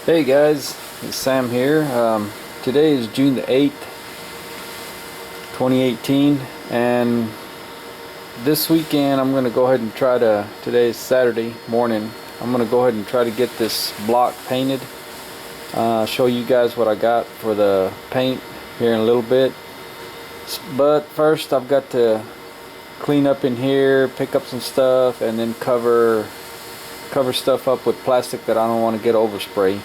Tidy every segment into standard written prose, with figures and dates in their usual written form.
Hey guys, it's Sam here. Today is June the 8th, 2018, and this weekend I'm going to go ahead and today is Saturday morning, I'm going to go ahead and try to get this block painted. Show you guys what I got for the paint here in a little bit. But first I've got to clean up in here, pick up some stuff, and then cover stuff up with plastic that I don't want to get overspray.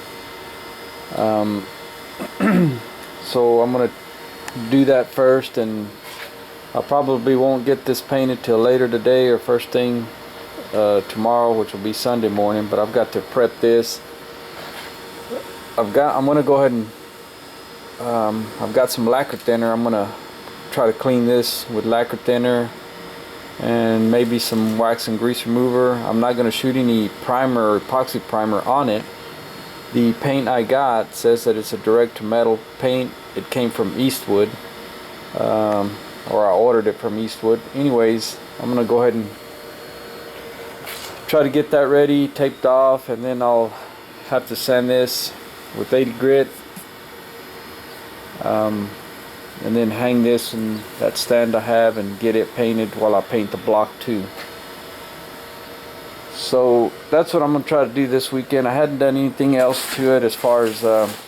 So I'm gonna do that first, and I probably won't get this painted till later today or first thing tomorrow, which will be Sunday morning. But I've got to prep this. I'm gonna go ahead and I've got some lacquer thinner. I'm gonna try to clean this with lacquer thinner and maybe some wax and grease remover. I'm not gonna shoot any primer or epoxy primer on it. The paint I got says that it's a direct to metal paint. It came from Eastwood, or I ordered it from Eastwood. Anyways, I'm gonna go ahead and try to get that ready, taped off, and then I'll have to sand this with 80 grit, and then hang this in that stand I have and get it painted while I paint the block too. So that's what I'm going to try to do this weekend. I hadn't done anything else to it as far as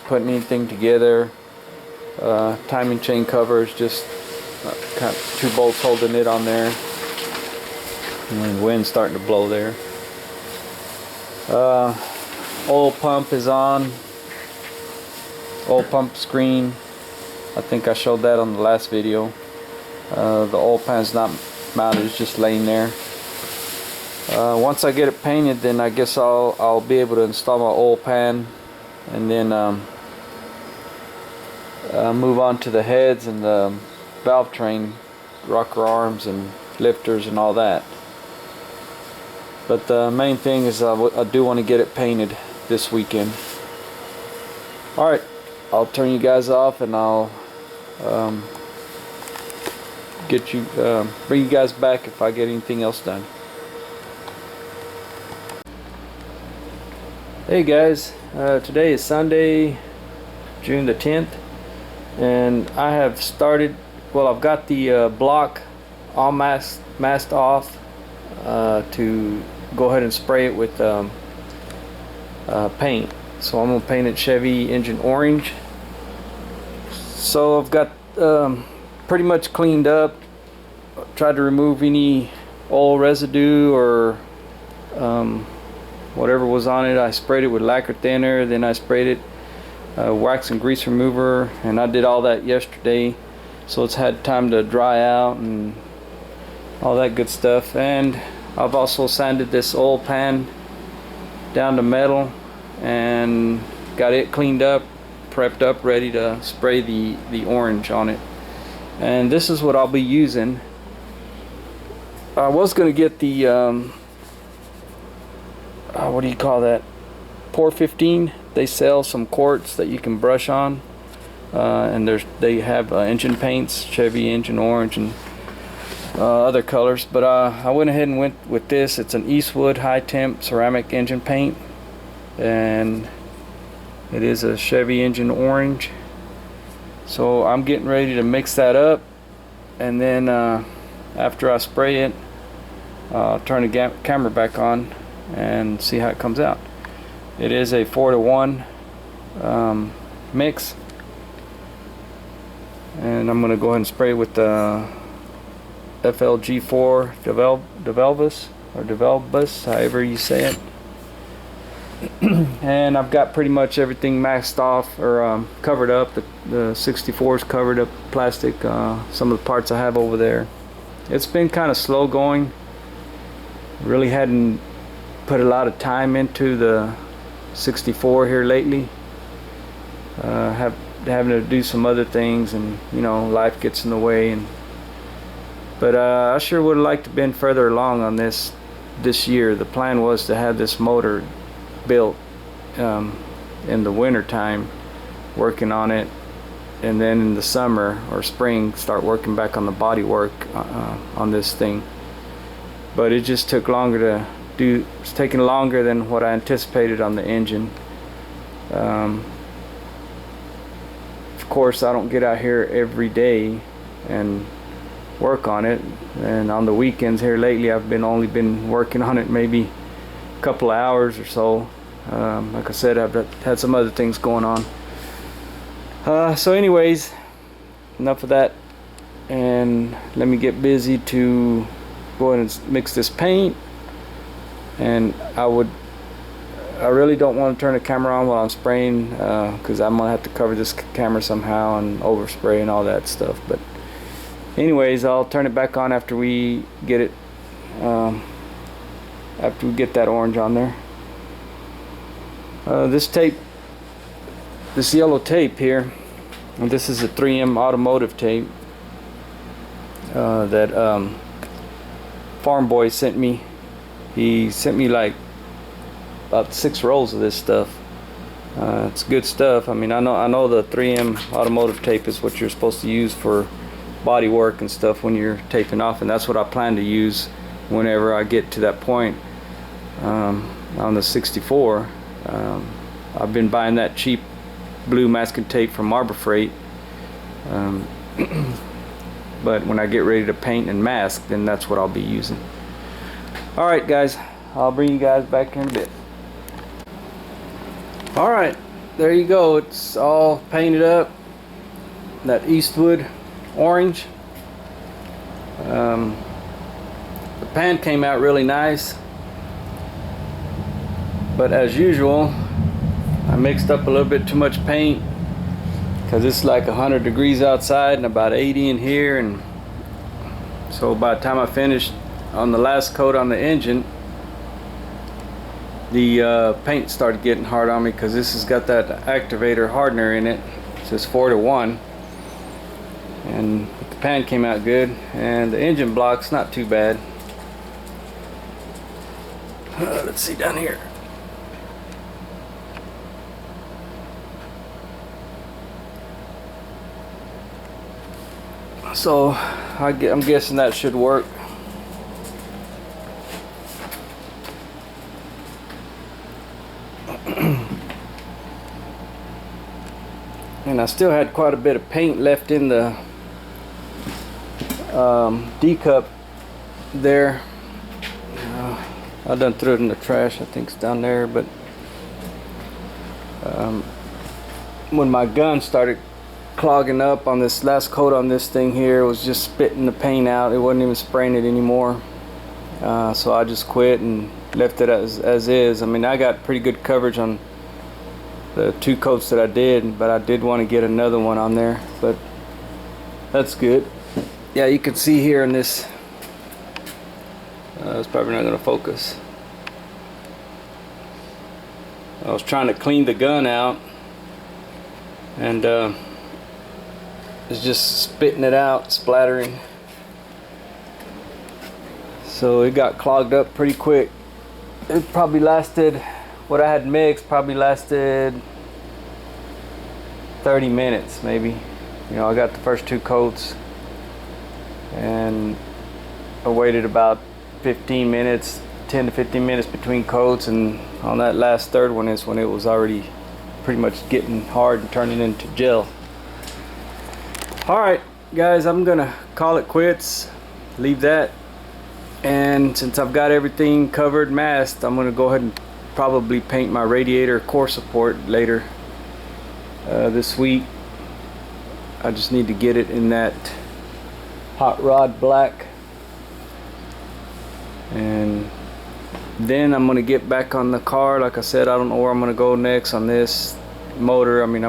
putting anything together. Timing chain covers, just kind of 2 bolts holding it on there. And the wind's starting to blow there. Oil pump is on. Oil pump screen. I think I showed that on the last video. The oil pan's not mounted, it's just laying there. Once I get it painted, then I guess I'll be able to install my oil pan, and then move on to the heads and the valve train, rocker arms and lifters and all that. But the main thing is I do want to get it painted this weekend. Alright, I'll turn you guys off, and I'll bring you guys back if I get anything else done. Hey guys, today is Sunday, June the 10th, and I have started, well, I've got the block all masked off to go ahead and spray it with paint. So I'm going to paint it Chevy engine orange. So I've got pretty much cleaned up, tried to remove any oil residue or whatever was on it. I sprayed it with lacquer thinner, then I sprayed it wax and grease remover, and I did all that yesterday, so it's had time to dry out and all that good stuff. And I've also sanded this oil pan down to metal and got it cleaned up, prepped up, ready to spray the orange on it. And this is what I'll be using. I was going to get the what do you call that, Pour 15. They sell some quarts that you can brush on, and they have engine paints, Chevy engine orange and other colors. But I went ahead and went with this. It's an Eastwood high temp ceramic engine paint, and it is a Chevy engine orange. So I'm getting ready to mix that up, and then after I spray it, I'll turn the camera back on and see how it comes out. It is a 4-to-1 mix, and I'm going to go ahead and spray with the FLG4 Develbus, however you say it. And I've got pretty much everything maxed off, or covered up. The 64 is covered up plastic, some of the parts I have over there. It's been kind of slow going. Really hadn't put a lot of time into the 64 here lately. Having to do some other things, and you know, life gets in the way. But I sure would have liked to have been further along on this year. The plan was to have this motor built in the winter time, working on it, and then in the summer or spring start working back on the body work on this thing. But it just took longer to do. It's taking longer than what I anticipated on the engine. Of course, I don't get out here every day and work on it, and on the weekends here lately I've only been working on it maybe a couple of hours or so. Like I said, I've had some other things going on. So anyways, enough of that, and let me get busy to go ahead and mix this paint. And I really don't want to turn the camera on while I'm spraying, because I'm gonna have to cover this camera somehow and overspray and all that stuff. But anyways, I'll turn it back on after we get it, after we get that orange on there. This tape, this yellow tape here, and this is a 3M automotive tape that Farm Boy sent me. He sent me like about 6 rolls of this stuff. It's good stuff. I mean, I know the 3M automotive tape is what you're supposed to use for body work and stuff when you're taping off, and that's what I plan to use whenever I get to that point on the 64. I've been buying that cheap blue masking tape from Arbor Freight, but when I get ready to paint and mask, then that's what I'll be using. Alright guys, I'll bring you guys back in a bit. Alright, there you go. It's all painted up, that Eastwood orange. The pan came out really nice, but as usual I mixed up a little bit too much paint, because it's like 100 degrees outside and about 80 in here, and so by the time I finished on the last coat on the engine, the paint started getting hard on me, because this has got that activator hardener in it. It says 4-to-1, and the pan came out good, and the engine block's not too bad. Let's see down here. So I'm guessing that should work. And I still had quite a bit of paint left in the D-cup there. I done threw it in the trash. I think it's down there. But when my gun started clogging up on this last coat on this thing here, it was just spitting the paint out. It wasn't even spraying it anymore. So I just quit and left it as is. I mean, I got pretty good coverage on the 2 coats that I did, but I did want to get another one on there, but that's good. Yeah, you can see here in this, it's probably not going to focus. I was trying to clean the gun out, and it's just spitting it out, splattering. So it got clogged up pretty quick. It probably lasted, what I had mixed probably lasted 30 minutes maybe. You know, I got the first 2 coats, and I waited about 15 minutes, 10 to 15 minutes between coats, and on that last 3rd one is when it was already pretty much getting hard and turning into gel. Alright guys, I'm gonna call it quits, leave that, and since I've got everything covered, masked, I'm gonna go ahead and probably paint my radiator core support later this week. I just need to get it in that hot rod black, and then I'm gonna get back on the car. Like I said, I don't know where I'm gonna go next on this motor. I mean,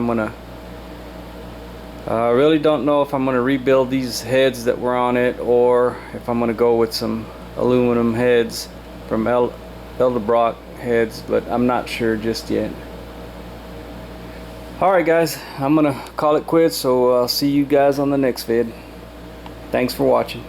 I really don't know if I'm gonna rebuild these heads that were on it, or if I'm gonna go with some aluminum heads from Eldebrock heads, but I'm not sure just yet. Alright guys, I'm gonna call it quits, so I'll see you guys on the next vid. Thanks for watching.